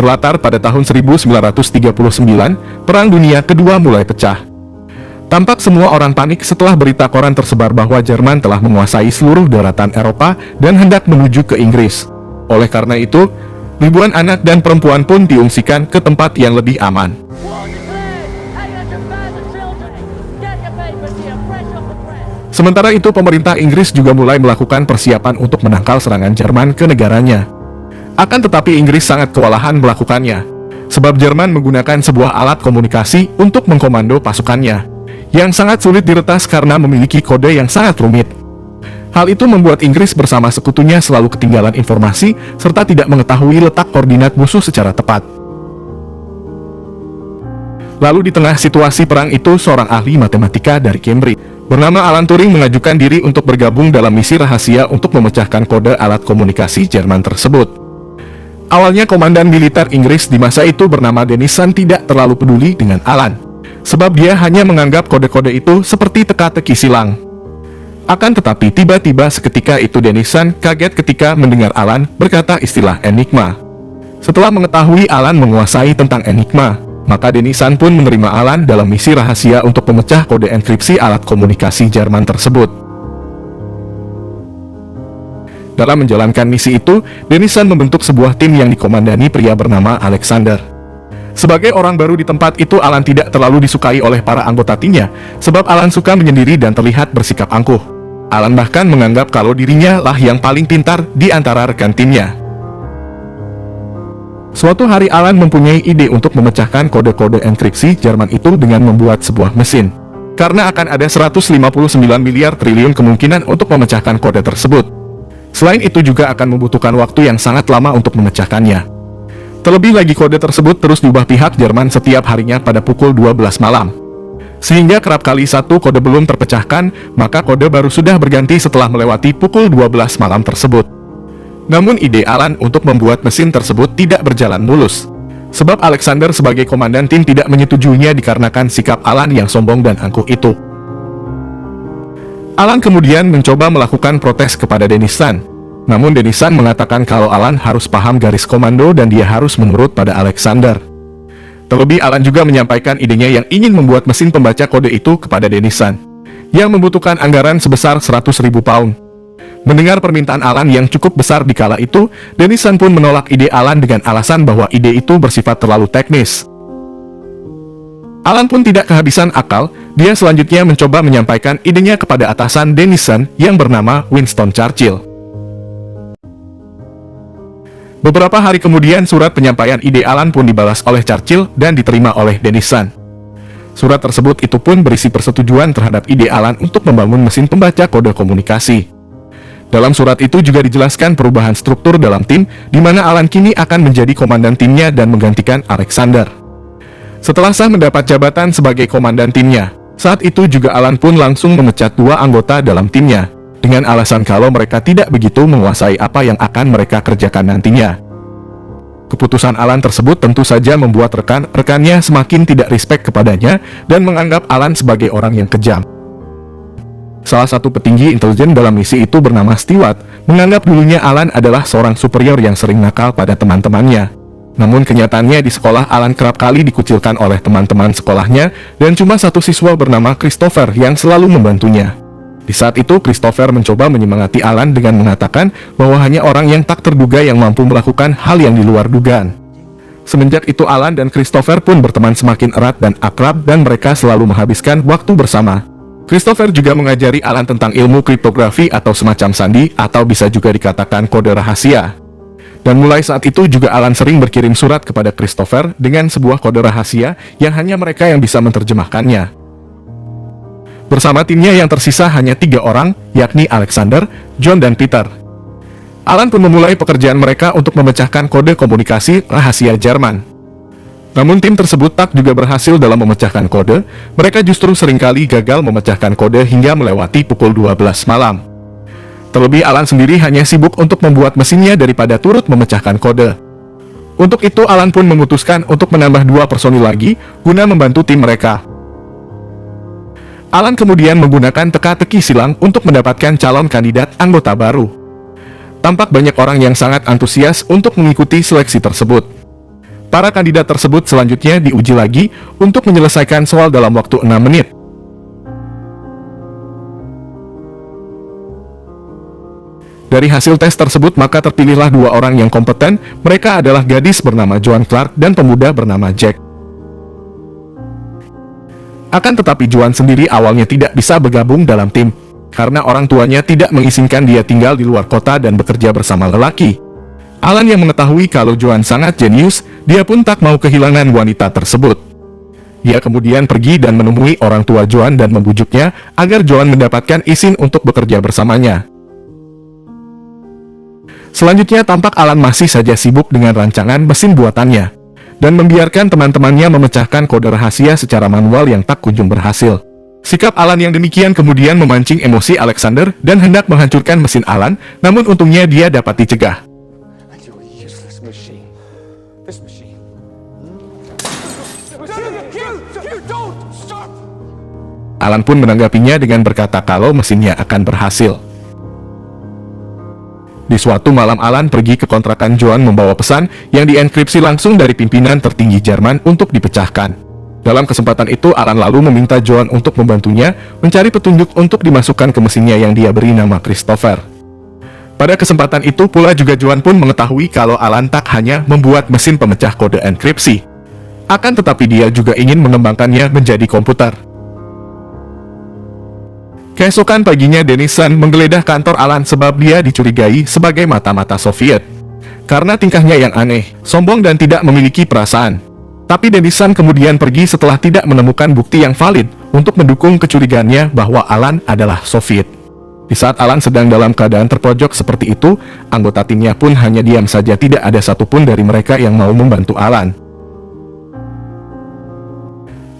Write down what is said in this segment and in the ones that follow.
Berlatar pada tahun 1939, Perang Dunia Kedua mulai pecah. Tampak semua orang panik setelah berita koran tersebar bahwa Jerman telah menguasai seluruh daratan Eropa dan hendak menuju ke Inggris. Oleh karena itu, ribuan anak dan perempuan pun diungsikan ke tempat yang lebih aman. Sementara itu, pemerintah Inggris juga mulai melakukan persiapan untuk menangkal serangan Jerman ke negaranya. Akan tetapi Inggris sangat kewalahan melakukannya, sebab Jerman menggunakan sebuah alat komunikasi untuk mengkomando pasukannya, yang sangat sulit diretas karena memiliki kode yang sangat rumit. Hal itu membuat Inggris bersama sekutunya selalu ketinggalan informasi serta tidak mengetahui letak koordinat musuh secara tepat. Lalu di tengah situasi perang itu, seorang ahli matematika dari Cambridge bernama Alan Turing mengajukan diri untuk bergabung dalam misi rahasia untuk memecahkan kode alat komunikasi Jerman tersebut. Awalnya komandan militer Inggris di masa itu bernama Denison tidak terlalu peduli dengan Alan, sebab dia hanya menganggap kode-kode itu seperti teka-teki silang. Akan tetapi tiba-tiba seketika itu Denison kaget ketika mendengar Alan berkata istilah enigma. Setelah mengetahui Alan menguasai tentang enigma, maka Denison pun menerima Alan dalam misi rahasia untuk memecah kode enkripsi alat komunikasi Jerman tersebut. Dalam menjalankan misi itu, Denison membentuk sebuah tim yang dikomandani pria bernama Alexander. Sebagai orang baru di tempat itu, Alan tidak terlalu disukai oleh para anggota timnya, sebab Alan suka menyendiri dan terlihat bersikap angkuh. Alan bahkan menganggap kalau dirinya lah yang paling pintar di antara rekan timnya. Suatu hari Alan mempunyai ide untuk memecahkan kode-kode enkripsi Jerman itu dengan membuat sebuah mesin. Karena akan ada 159 miliar triliun kemungkinan untuk memecahkan kode tersebut. Selain itu juga akan membutuhkan waktu yang sangat lama untuk memecahkannya. Terlebih lagi kode tersebut terus diubah pihak Jerman setiap harinya pada pukul 12 malam. Sehingga kerap kali satu kode belum terpecahkan, maka kode baru sudah berganti setelah melewati pukul 12 malam tersebut. Namun ide Alan untuk membuat mesin tersebut tidak berjalan mulus. Sebab Alexander sebagai komandan tim tidak menyetujuinya dikarenakan sikap Alan yang sombong dan angkuh itu. Alan kemudian mencoba melakukan protes kepada Denison. Namun Denison mengatakan kalau Alan harus paham garis komando dan dia harus menurut pada Alexander. Terlebih Alan juga menyampaikan idenya yang ingin membuat mesin pembaca kode itu kepada Denison, yang membutuhkan anggaran sebesar 100.000 pound. Mendengar permintaan Alan yang cukup besar di kala itu, Denison pun menolak ide Alan dengan alasan bahwa ide itu bersifat terlalu teknis. Alan pun tidak kehabisan akal, dia selanjutnya mencoba menyampaikan idenya kepada atasan Denison yang bernama Winston Churchill. Beberapa hari kemudian surat penyampaian ide Alan pun dibalas oleh Churchill dan diterima oleh Denison. Surat tersebut itu pun berisi persetujuan terhadap ide Alan untuk membangun mesin pembaca kode komunikasi. Dalam surat itu juga dijelaskan perubahan struktur dalam tim, di mana Alan kini akan menjadi komandan timnya dan menggantikan Alexander. Setelah sah mendapat jabatan sebagai komandan timnya, saat itu juga Alan pun langsung memecat 2 anggota dalam timnya, dengan alasan kalau mereka tidak begitu menguasai apa yang akan mereka kerjakan nantinya. Keputusan Alan tersebut tentu saja membuat rekan-rekannya semakin tidak respek kepadanya dan menganggap Alan sebagai orang yang kejam. Salah satu petinggi intelijen dalam misi itu bernama Stewart, menganggap dulunya Alan adalah seorang superior yang sering nakal pada teman-temannya. Namun kenyataannya di sekolah Alan kerap kali dikucilkan oleh teman-teman sekolahnya dan cuma satu siswa bernama Christopher yang selalu membantunya. Di saat itu, Christopher mencoba menyemangati Alan dengan mengatakan bahwa hanya orang yang tak terduga yang mampu melakukan hal yang di luar dugaan. Semenjak itu, Alan dan Christopher pun berteman semakin erat dan akrab dan mereka selalu menghabiskan waktu bersama. Christopher juga mengajari Alan tentang ilmu kriptografi atau semacam sandi, atau bisa juga dikatakan kode rahasia. Dan mulai saat itu juga Alan sering berkirim surat kepada Christopher dengan sebuah kode rahasia yang hanya mereka yang bisa menerjemahkannya. Bersama timnya yang tersisa hanya 3 orang, yakni Alexander, John, dan Peter. Alan pun memulai pekerjaan mereka untuk memecahkan kode komunikasi rahasia Jerman. Namun tim tersebut tak juga berhasil dalam memecahkan kode, mereka justru seringkali gagal memecahkan kode hingga melewati pukul 12 malam. Terlebih Alan sendiri hanya sibuk untuk membuat mesinnya daripada turut memecahkan kode. Untuk itu Alan pun memutuskan untuk menambah 2 personil lagi guna membantu tim mereka. Alan kemudian menggunakan teka-teki silang untuk mendapatkan calon kandidat anggota baru. Tampak banyak orang yang sangat antusias untuk mengikuti seleksi tersebut. Para kandidat tersebut selanjutnya diuji lagi untuk menyelesaikan soal dalam waktu 6 menit. Dari hasil tes tersebut maka terpilihlah 2 orang yang kompeten. Mereka adalah gadis bernama Joan Clark dan pemuda bernama Jack. Akan tetapi Joan sendiri awalnya tidak bisa bergabung dalam tim, karena orang tuanya tidak mengizinkan dia tinggal di luar kota dan bekerja bersama lelaki. Alan yang mengetahui kalau Joan sangat jenius, dia pun tak mau kehilangan wanita tersebut. Dia kemudian pergi dan menemui orang tua Joan dan membujuknya agar Joan mendapatkan izin untuk bekerja bersamanya. Selanjutnya tampak Alan masih saja sibuk dengan rancangan mesin buatannya, dan membiarkan teman-temannya memecahkan kode rahasia secara manual yang tak kunjung berhasil. Sikap Alan yang demikian kemudian memancing emosi Alexander dan hendak menghancurkan mesin Alan, namun untungnya dia dapat dicegah. Alan pun menanggapinya dengan berkata kalau mesinnya akan berhasil. Di suatu malam Alan pergi ke kontrakan Joan membawa pesan yang dienkripsi langsung dari pimpinan tertinggi Jerman untuk dipecahkan. Dalam kesempatan itu Alan lalu meminta Joan untuk membantunya mencari petunjuk untuk dimasukkan ke mesinnya yang dia beri nama Christopher. Pada kesempatan itu pula juga Joan pun mengetahui kalau Alan tak hanya membuat mesin pemecah kode enkripsi, akan tetapi dia juga ingin mengembangkannya menjadi komputer. Keesokan paginya Denison menggeledah kantor Alan sebab dia dicurigai sebagai mata-mata Soviet karena tingkahnya yang aneh, sombong dan tidak memiliki perasaan. Tapi Denison kemudian pergi setelah tidak menemukan bukti yang valid untuk mendukung kecurigaannya bahwa Alan adalah Soviet. Di saat Alan sedang dalam keadaan terpojok seperti itu, anggota timnya pun hanya diam saja, tidak ada satupun dari mereka yang mau membantu Alan.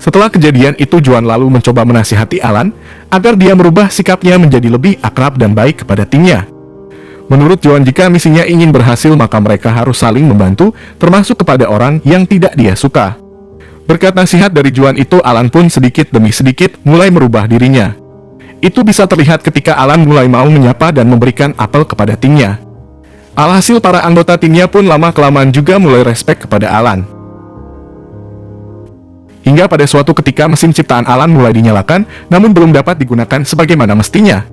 Setelah kejadian itu Joan lalu mencoba menasihati Alan agar dia merubah sikapnya menjadi lebih akrab dan baik kepada timnya. Menurut Joan, jika misinya ingin berhasil maka mereka harus saling membantu, termasuk kepada orang yang tidak dia suka. Berkat nasihat dari Joan itu, Alan pun sedikit demi sedikit mulai merubah dirinya. Itu bisa terlihat ketika Alan mulai mau menyapa dan memberikan apel kepada timnya. Alhasil para anggota timnya pun lama-kelamaan juga mulai respek kepada Alan. Hingga pada suatu ketika mesin ciptaan Alan mulai dinyalakan, namun belum dapat digunakan sebagaimana mestinya.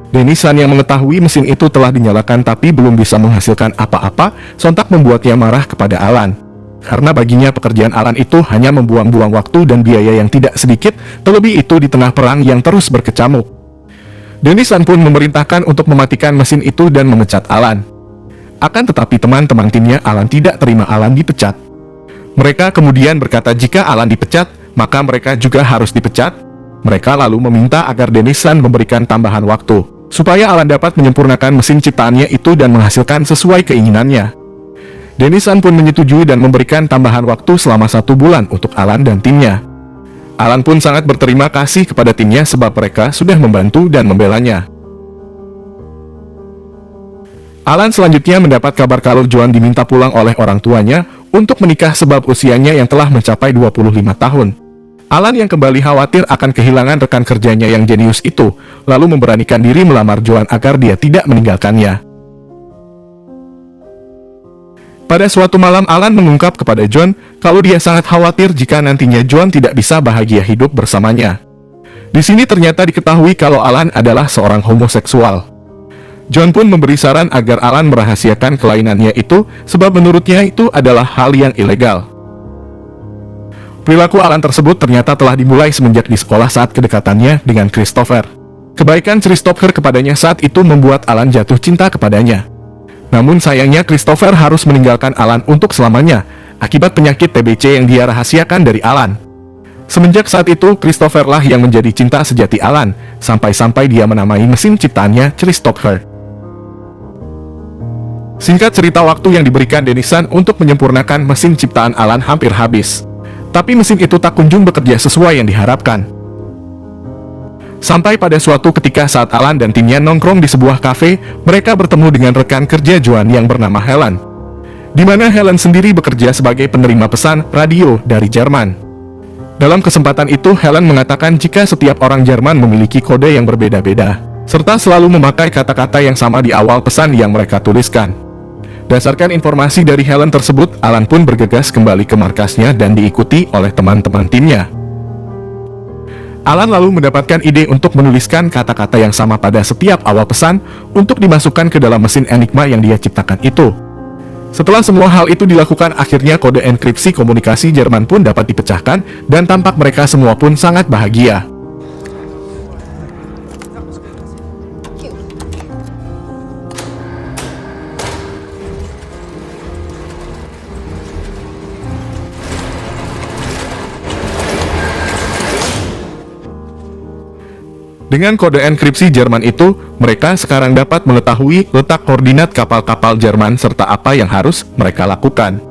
Denison yang mengetahui mesin itu telah dinyalakan tapi belum bisa menghasilkan apa-apa, sontak membuatnya marah kepada Alan. Karena baginya pekerjaan Alan itu hanya membuang-buang waktu dan biaya yang tidak sedikit, terlebih itu di tengah perang yang terus berkecamuk. Denison pun memerintahkan untuk mematikan mesin itu dan memecat Alan. Akan tetapi teman-teman timnya Alan tidak terima Alan dipecat. Mereka kemudian berkata jika Alan dipecat, maka mereka juga harus dipecat. Mereka lalu meminta agar Denison memberikan tambahan waktu, supaya Alan dapat menyempurnakan mesin ciptaannya itu dan menghasilkan sesuai keinginannya. Denison pun menyetujui dan memberikan tambahan waktu selama 1 bulan untuk Alan dan timnya. Alan pun sangat berterima kasih kepada timnya sebab mereka sudah membantu dan membelanya. Alan selanjutnya mendapat kabar kalau Joan diminta pulang oleh orang tuanya untuk menikah sebab usianya yang telah mencapai 25 tahun. Alan yang kembali khawatir akan kehilangan rekan kerjanya yang jenius itu, lalu memberanikan diri melamar Joan agar dia tidak meninggalkannya. Pada suatu malam Alan mengungkap kepada Joan kalau dia sangat khawatir jika nantinya Joan tidak bisa bahagia hidup bersamanya. Di sini ternyata diketahui kalau Alan adalah seorang homoseksual. Joan pun memberi saran agar Alan merahasiakan kelainannya itu sebab menurutnya itu adalah hal yang ilegal. Perilaku Alan tersebut ternyata telah dimulai semenjak di sekolah saat kedekatannya dengan Christopher. Kebaikan Christopher kepadanya saat itu membuat Alan jatuh cinta kepadanya. Namun sayangnya Christopher harus meninggalkan Alan untuk selamanya akibat penyakit TBC yang dia rahasiakan dari Alan. Semenjak saat itu Christopher lah yang menjadi cinta sejati Alan, sampai-sampai dia menamai mesin ciptaannya Christopher. Singkat cerita, waktu yang diberikan Denison untuk menyempurnakan mesin ciptaan Alan hampir habis. Tapi mesin itu tak kunjung bekerja sesuai yang diharapkan. Sampai pada suatu ketika saat Alan dan timnya nongkrong di sebuah kafe, mereka bertemu dengan rekan kerja Joan yang bernama Helen, di mana Helen sendiri bekerja sebagai penerima pesan radio dari Jerman. Dalam kesempatan itu, Helen mengatakan jika setiap orang Jerman memiliki kode yang berbeda-beda, serta selalu memakai kata-kata yang sama di awal pesan yang mereka tuliskan. Berdasarkan informasi dari Helen tersebut, Alan pun bergegas kembali ke markasnya dan diikuti oleh teman-teman timnya. Alan lalu mendapatkan ide untuk menuliskan kata-kata yang sama pada setiap awal pesan untuk dimasukkan ke dalam mesin Enigma yang dia ciptakan itu. Setelah semua hal itu dilakukan, akhirnya kode enkripsi komunikasi Jerman pun dapat dipecahkan dan tampak mereka semua pun sangat bahagia. Dengan kode enkripsi Jerman itu, mereka sekarang dapat mengetahui letak koordinat kapal-kapal Jerman serta apa yang harus mereka lakukan.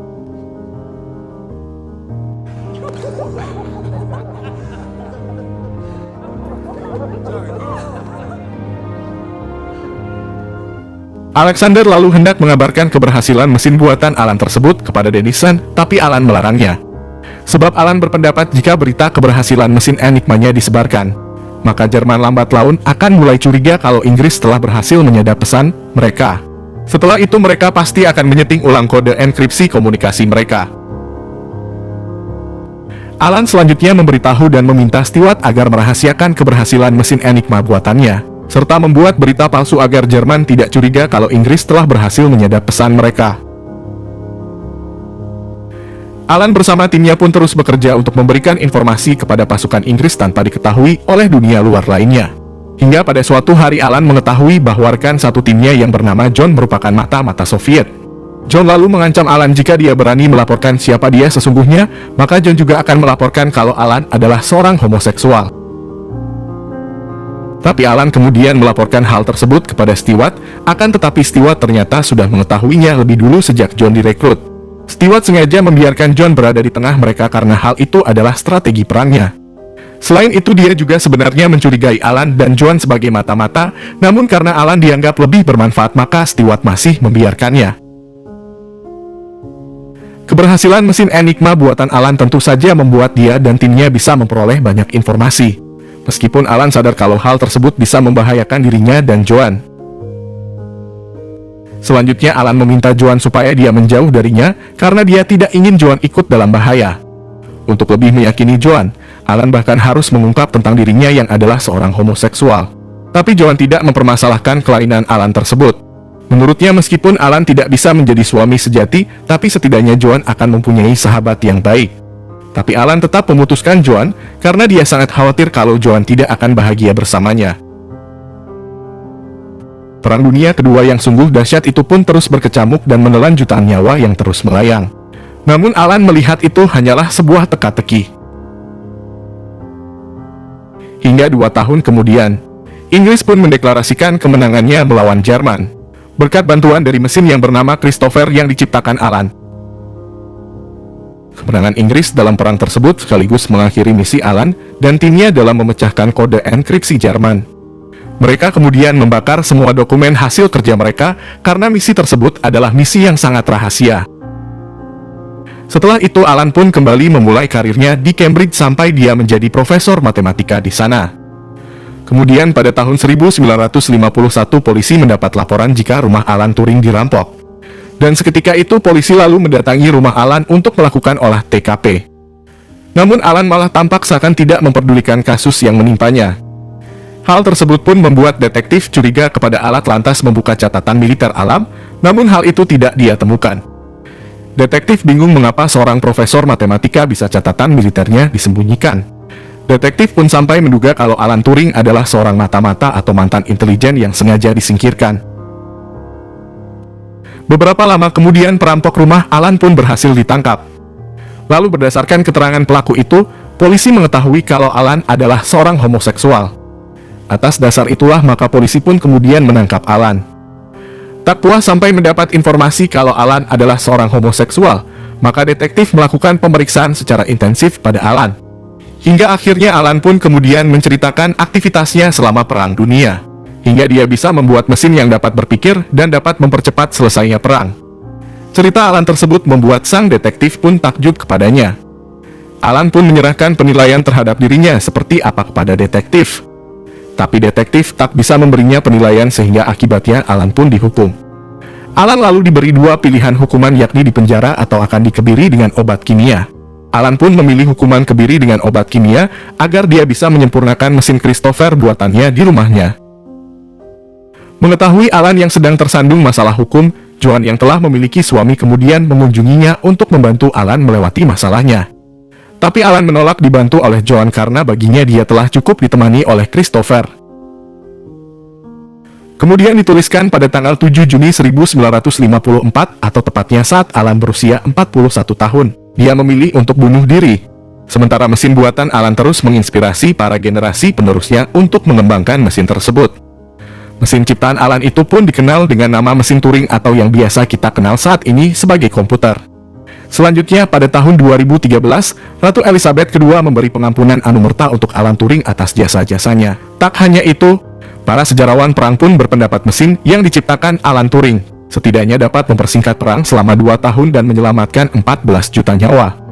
Alexander lalu hendak mengabarkan keberhasilan mesin buatan Alan tersebut kepada Dennison, tapi Alan melarangnya. Sebab Alan berpendapat jika berita keberhasilan mesin Enigmanya disebarkan, maka Jerman lambat laun akan mulai curiga kalau Inggris telah berhasil menyadap pesan mereka. Setelah itu mereka pasti akan menyeting ulang kode enkripsi komunikasi mereka. Alan selanjutnya memberitahu dan meminta Stewart agar merahasiakan keberhasilan mesin Enigma buatannya, serta membuat berita palsu agar Jerman tidak curiga kalau Inggris telah berhasil menyadap pesan mereka. Alan bersama timnya pun terus bekerja untuk memberikan informasi kepada pasukan Inggris tanpa diketahui oleh dunia luar lainnya. Hingga pada suatu hari Alan mengetahui bahwa rekan satu timnya yang bernama John merupakan mata-mata Soviet. John lalu mengancam Alan jika dia berani melaporkan siapa dia sesungguhnya, maka John juga akan melaporkan kalau Alan adalah seorang homoseksual. Tapi Alan kemudian melaporkan hal tersebut kepada Stewart, akan tetapi Stewart ternyata sudah mengetahuinya lebih dulu sejak John direkrut. Stewart sengaja membiarkan John berada di tengah mereka karena hal itu adalah strategi perangnya. Selain itu, dia juga sebenarnya mencurigai Alan dan John sebagai mata-mata, namun karena Alan dianggap lebih bermanfaat maka Stewart masih membiarkannya. Keberhasilan mesin Enigma buatan Alan tentu saja membuat dia dan timnya bisa memperoleh banyak informasi. Meskipun Alan sadar kalau hal tersebut bisa membahayakan dirinya dan John. Selanjutnya Alan meminta John supaya dia menjauh darinya karena dia tidak ingin John ikut dalam bahaya. Untuk lebih meyakini John, Alan bahkan harus mengungkap tentang dirinya yang adalah seorang homoseksual. Tapi John tidak mempermasalahkan kelainan Alan tersebut. Menurutnya meskipun Alan tidak bisa menjadi suami sejati, tapi setidaknya John akan mempunyai sahabat yang baik. Tapi Alan tetap memutuskan John karena dia sangat khawatir kalau John tidak akan bahagia bersamanya. Perang Dunia Kedua yang sungguh dahsyat itu pun terus berkecamuk dan menelan jutaan nyawa yang terus melayang. Namun Alan melihat itu hanyalah sebuah teka-teki. Hingga 2 tahun kemudian, Inggris pun mendeklarasikan kemenangannya melawan Jerman, berkat bantuan dari mesin yang bernama Christopher yang diciptakan Alan. Kemenangan Inggris dalam perang tersebut sekaligus mengakhiri misi Alan dan timnya dalam memecahkan kode enkripsi Jerman. Mereka kemudian membakar semua dokumen hasil kerja mereka karena misi tersebut adalah misi yang sangat rahasia. Setelah itu Alan pun kembali memulai karirnya di Cambridge sampai dia menjadi profesor matematika di sana. Kemudian pada tahun 1951 polisi mendapat laporan jika rumah Alan Turing dirampok. Dan seketika itu polisi lalu mendatangi rumah Alan untuk melakukan olah TKP. Namun Alan malah tampak seakan tidak memperdulikan kasus yang menimpanya. Hal tersebut pun membuat detektif curiga kepada Alan lantas membuka catatan militer Alan, namun hal itu tidak dia temukan. Detektif bingung mengapa seorang profesor matematika bisa catatan militernya disembunyikan. Detektif pun sampai menduga kalau Alan Turing adalah seorang mata-mata atau mantan intelijen yang sengaja disingkirkan. Beberapa lama kemudian perampok rumah Alan pun berhasil ditangkap. Lalu berdasarkan keterangan pelaku itu, polisi mengetahui kalau Alan adalah seorang homoseksual. Atas dasar itulah maka polisi pun kemudian menangkap Alan. Tak puas sampai mendapat informasi kalau Alan adalah seorang homoseksual, maka detektif melakukan pemeriksaan secara intensif pada Alan. Hingga akhirnya Alan pun kemudian menceritakan aktivitasnya selama Perang Dunia. Hingga dia bisa membuat mesin yang dapat berpikir dan dapat mempercepat selesainya perang. Cerita Alan tersebut membuat sang detektif pun takjub kepadanya. Alan pun menyerahkan penilaian terhadap dirinya seperti apa kepada detektif. Tapi detektif tak bisa memberinya penilaian sehingga akibatnya Alan pun dihukum. Alan lalu diberi dua pilihan hukuman, yakni dipenjara atau akan dikebiri dengan obat kimia. Alan pun memilih hukuman kebiri dengan obat kimia agar dia bisa menyempurnakan mesin Christopher buatannya di rumahnya. Mengetahui Alan yang sedang tersandung masalah hukum, Joan yang telah memiliki suami kemudian mengunjunginya untuk membantu Alan melewati masalahnya. Tapi Alan menolak dibantu oleh Joan karena baginya dia telah cukup ditemani oleh Christopher. Kemudian dituliskan pada tanggal 7 Juni 1954, atau tepatnya saat Alan berusia 41 tahun, dia memilih untuk bunuh diri. Sementara mesin buatan Alan terus menginspirasi para generasi penerusnya untuk mengembangkan mesin tersebut. Mesin ciptaan Alan itu pun dikenal dengan nama mesin Turing atau yang biasa kita kenal saat ini sebagai komputer. Selanjutnya, pada tahun 2013, Ratu Elizabeth II memberi pengampunan anumerta untuk Alan Turing atas jasa-jasanya. Tak hanya itu, para sejarawan perang pun berpendapat mesin yang diciptakan Alan Turing setidaknya dapat mempersingkat perang selama 2 tahun dan menyelamatkan 14 juta nyawa.